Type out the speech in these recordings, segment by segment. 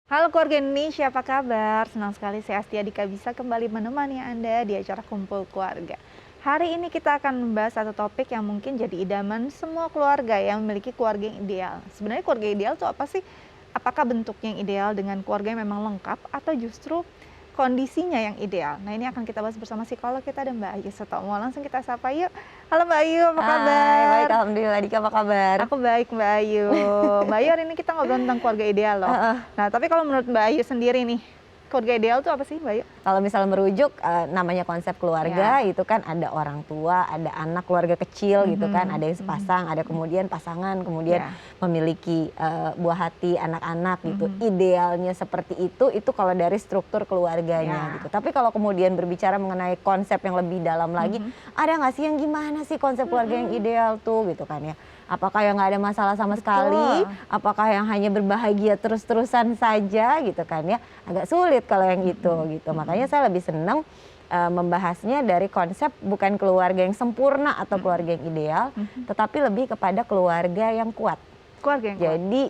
Halo keluarga Indonesia, apa kabar? Senang sekali saya Astia Dika bisa kembali menemani Anda di acara Kumpul Keluarga. Hari ini kita akan membahas satu topik yang mungkin jadi idaman semua keluarga yang memiliki keluarga yang ideal. Sebenarnya keluarga ideal itu apa sih? Apakah bentuknya yang ideal dengan keluarga yang memang lengkap atau justru kondisinya yang ideal? Nah, ini akan kita bahas bersama psikolog kita dan Mbak Ayu Sutomo. Langsung kita sapa yuk. Halo Mbak Ayu, apa Hai, kabar? baik alhamdulillah. Dika apa kabar? Aku baik Mbak Ayu. Mbak Ayu hari ini kita ngobrol tentang keluarga ideal loh. Heeh. Nah, tapi kalau menurut Mbak Ayu sendiri nih, keluarga ideal tuh apa sih Mbak Ayu? Kalau misal merujuk namanya konsep keluarga Ya. itu kan ada orang tua, ada anak keluarga kecil gitu kan, ada yang Mhm. sepasang, ada kemudian pasangan, kemudian Ya. memiliki buah hati anak-anak gitu. Mhm. Idealnya seperti itu kalau dari struktur keluarganya Ya. gitu. Tapi kalau kemudian berbicara mengenai konsep yang lebih dalam lagi, Mhm. ada nggak sih yang gimana sih konsep keluarga yang Mhm. ideal tuh gitu kan ya? Apakah yang nggak ada masalah sama sekali? Betul. Apakah yang hanya berbahagia terus-terusan saja gitu kan ya? Agak sulit kalau yang itu Mhm. gitu. Mhm. Makanya saya lebih senang membahasnya dari konsep bukan keluarga yang sempurna atau Mhm. keluarga yang ideal, Mhm. tetapi lebih kepada keluarga yang kuat. Keluarga yang kuat. Jadi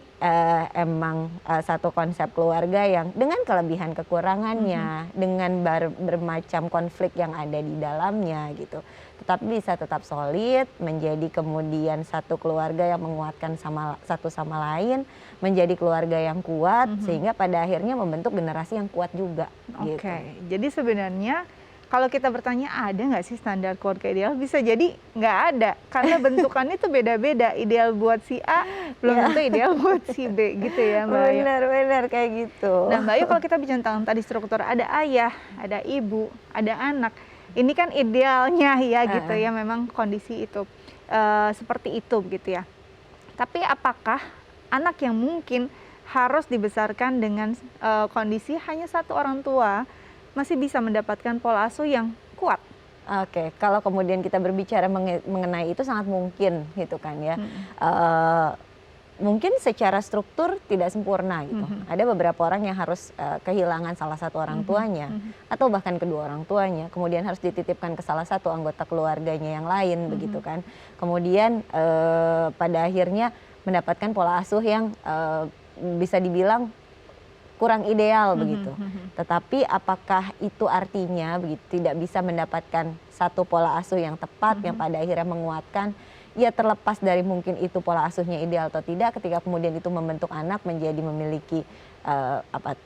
emang satu konsep keluarga yang dengan kelebihan kekurangannya, dengan bermacam konflik yang ada di dalamnya gitu. Tetapi bisa tetap solid, menjadi kemudian satu keluarga yang menguatkan satu sama lain, menjadi keluarga yang kuat, Mhm. sehingga pada akhirnya membentuk generasi yang kuat juga gitu. Oke, jadi sebenarnya kalau kita bertanya ada nggak sih standar keluarga ideal? Bisa jadi nggak ada, karena bentukannya tuh beda-beda. Ideal buat si A, belum Ya, tentu ideal buat si B gitu ya Mbak Ayu. benar-benar kayak gitu. Nah Mbak Ayu, kalau kita bicara tentang tadi struktur, ada ayah, ada ibu, ada anak. Ini kan idealnya ya gitu Heeh. ya, memang kondisi itu seperti itu gitu ya. Tapi apakah anak yang mungkin harus dibesarkan dengan kondisi hanya satu orang tua masih bisa mendapatkan pola asuh yang kuat? Oke, kalau kemudian kita berbicara mengenai itu sangat mungkin gitu kan ya. Mhm. Eee, Mungkin secara struktur tidak sempurna gitu. Mhm. Ada beberapa orang yang harus kehilangan salah satu orang Mhm. tuanya Mhm. atau bahkan kedua orang tuanya, kemudian harus dititipkan ke salah satu anggota keluarganya yang lain begitu Mhm. kan. Kemudian pada akhirnya mendapatkan pola asuh yang bisa dibilang kurang ideal Mhm. begitu. Mhm. Tetapi apakah itu artinya begitu tidak bisa mendapatkan satu pola asuh yang tepat yang Mhm. pada akhirnya menguatkan? Ya terlepas dari mungkin itu pola asuhnya ideal atau tidak, ketika kemudian itu membentuk anak menjadi memiliki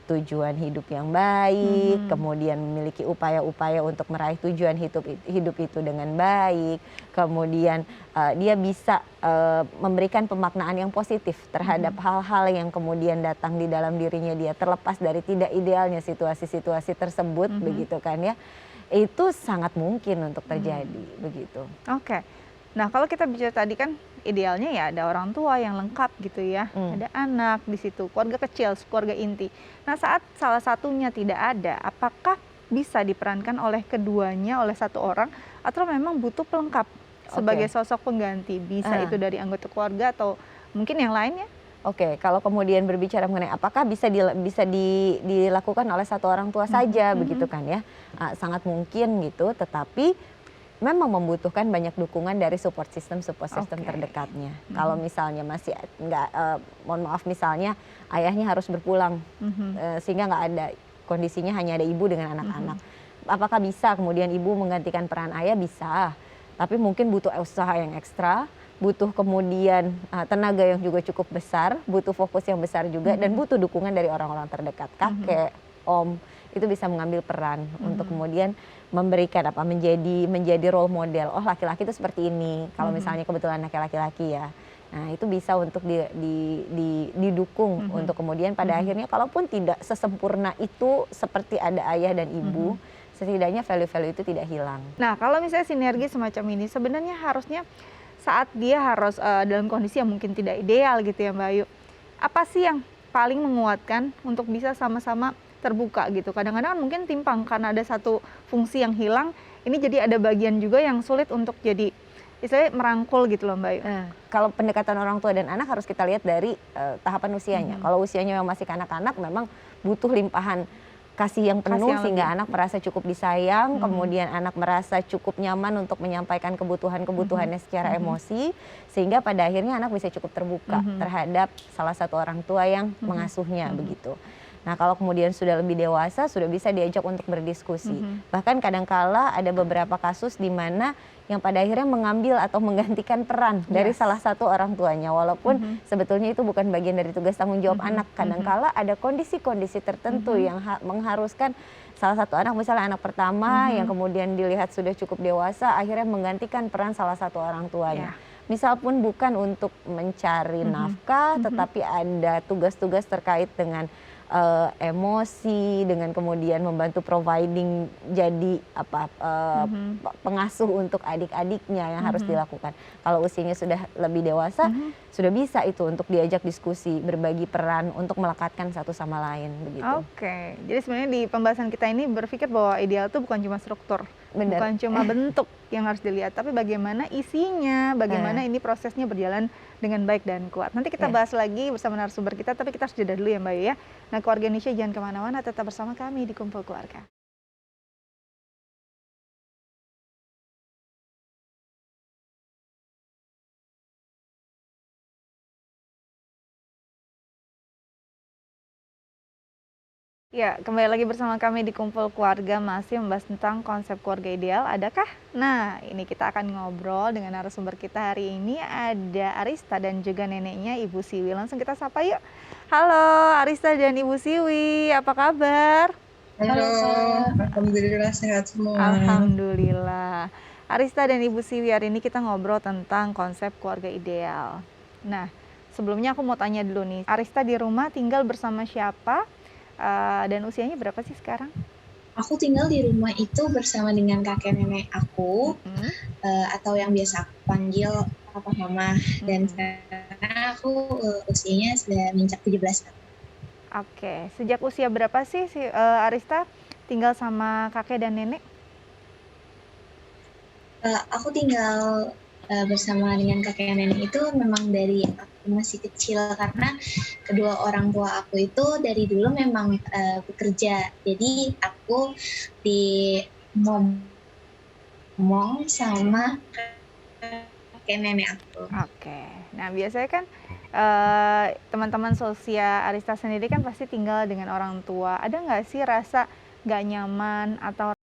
tujuan hidup yang baik, Mhm. kemudian memiliki upaya-upaya untuk meraih tujuan hidup itu dengan baik, kemudian dia bisa memberikan pemaknaan yang positif terhadap Mhm. hal-hal yang kemudian datang di dalam dirinya dia, terlepas dari tidak idealnya situasi-situasi tersebut Mhm. begitu kan ya. Itu sangat mungkin untuk Mmm. terjadi begitu. Oke. Nah, kalau kita bicara tadi kan idealnya ya ada orang tua yang lengkap gitu ya, Mmm. ada anak di situ, keluarga kecil, keluarga inti. Nah, saat salah satunya tidak ada, apakah bisa diperankan oleh keduanya, oleh satu orang, atau memang butuh pelengkap sebagai Oke. sosok pengganti? Bisa Ah. itu dari anggota keluarga atau mungkin yang lainnya? Oke, kalau kemudian berbicara mengenai apakah bisa dilakukan oleh satu orang tua Mhm. saja begitu Mhm. kan ya, sangat mungkin gitu, tetapi memang membutuhkan banyak dukungan dari support system Oke. terdekatnya. Kalau Mhm. misalnya masih nggak, mohon maaf misalnya ayahnya harus berpulang, Mhm. sehingga nggak ada, kondisinya hanya ada ibu dengan Mhm. anak-anak. Apakah bisa kemudian ibu menggantikan peran ayah? Bisa, tapi mungkin butuh usaha yang ekstra, butuh kemudian tenaga yang juga cukup besar, butuh fokus yang besar juga, dan Mhm. butuh dukungan dari orang-orang terdekat, Mhm. kakek, om, itu bisa mengambil peran untuk Mhm. kemudian memberikan menjadi role model. Oh, laki-laki itu seperti ini. Kalau Mhm. misalnya kebetulan laki-laki ya. Nah, itu bisa untuk didukung Mhm. untuk kemudian pada Mhm. akhirnya kalaupun tidak sesempurna itu seperti ada ayah dan ibu, Mhm. setidaknya value-value itu tidak hilang. Nah, kalau misalnya sinergi semacam ini, sebenarnya harusnya saat dia harus dalam kondisi yang mungkin tidak ideal gitu ya Mbak Ayu, apa sih yang paling menguatkan untuk bisa sama-sama terbuka gitu? Kadang-kadang kan mungkin timpang karena ada satu fungsi yang hilang, ini jadi ada bagian juga yang sulit untuk jadi istilahnya merangkul gitu loh Mbak Ayu. Nah, kalau pendekatan orang tua dan anak harus kita lihat dari tahapan usianya. Mhm. Kalau usianya memang masih kanak-kanak, memang butuh limpahan kasih yang Kasih penuh yang sehingga lebih. anak merasa cukup disayang, Mhm. kemudian anak merasa cukup nyaman untuk menyampaikan Mhm. kebutuhan-kebutuhannya secara Mhm. emosi, sehingga pada akhirnya anak bisa cukup terbuka Mhm. terhadap salah satu orang tua yang Mhm. mengasuhnya Mhm. begitu. Nah, kalau kemudian sudah lebih dewasa, sudah bisa diajak untuk berdiskusi. Bahkan kadangkala ada beberapa kasus di mana yang pada akhirnya mengambil atau menggantikan peran dari Yes. salah satu orang tuanya. Walaupun sebetulnya itu bukan bagian dari tugas tanggung jawab anak. Kadangkala ada kondisi-kondisi tertentu yang mengharuskan salah satu anak, misalnya anak pertama yang kemudian dilihat sudah cukup dewasa, akhirnya menggantikan peran salah satu orang tuanya. Misal pun bukan untuk mencari nafkah, tetapi ada tugas-tugas terkait dengan emosi, dengan kemudian membantu providing jadi pengasuh untuk adik-adiknya yang harus dilakukan. Kalau usianya sudah lebih dewasa, sudah bisa itu untuk diajak diskusi, berbagi peran untuk melekatkan satu sama lain begitu. Oke, jadi sebenarnya di pembahasan kita ini berpikir bahwa ideal itu bukan cuma struktur, Benar. bukan cuma bentuk yang harus dilihat, tapi bagaimana isinya, bagaimana ini prosesnya berjalan dengan baik dan kuat. Nanti kita bahas lagi bersama narasumber kita, tapi kita harus jeda dulu ya Mbak Yu ya. Nah, keluarga Indonesia jangan kemana-mana, tetap bersama kami di Kumpul Keluarga. Ya, kembali lagi bersama kami di Kumpul Keluarga, masih membahas tentang konsep keluarga ideal, adakah? Nah, ini kita akan ngobrol dengan narasumber kita hari ini, ada Arista dan juga neneknya Ibu Siwi. Langsung kita sapa yuk. Halo Arista dan Ibu Siwi, apa kabar? Halo, alhamdulillah sehat semua. Alhamdulillah. Arista dan Ibu Siwi, hari ini kita ngobrol tentang konsep keluarga ideal. Nah, sebelumnya aku mau tanya dulu nih, Arista di rumah tinggal bersama siapa? Dan usianya berapa sih sekarang? Aku tinggal di rumah itu bersama dengan kakek nenek aku, atau yang biasa aku panggil papa mama. Dan sekarang aku usianya sudah menginjak 17 tahun. Oke, sejak usia berapa sih Arista tinggal sama kakek dan nenek? Aku tinggal bersama dengan kakek nenek itu memang dari aku masih kecil, karena kedua orang tua aku itu dari dulu memang bekerja. Jadi aku ngomong sama kakek nenek aku. Oke, nah biasanya kan teman-teman seusia Arista sendiri kan pasti tinggal dengan orang tua. Ada nggak sih rasa nggak nyaman atau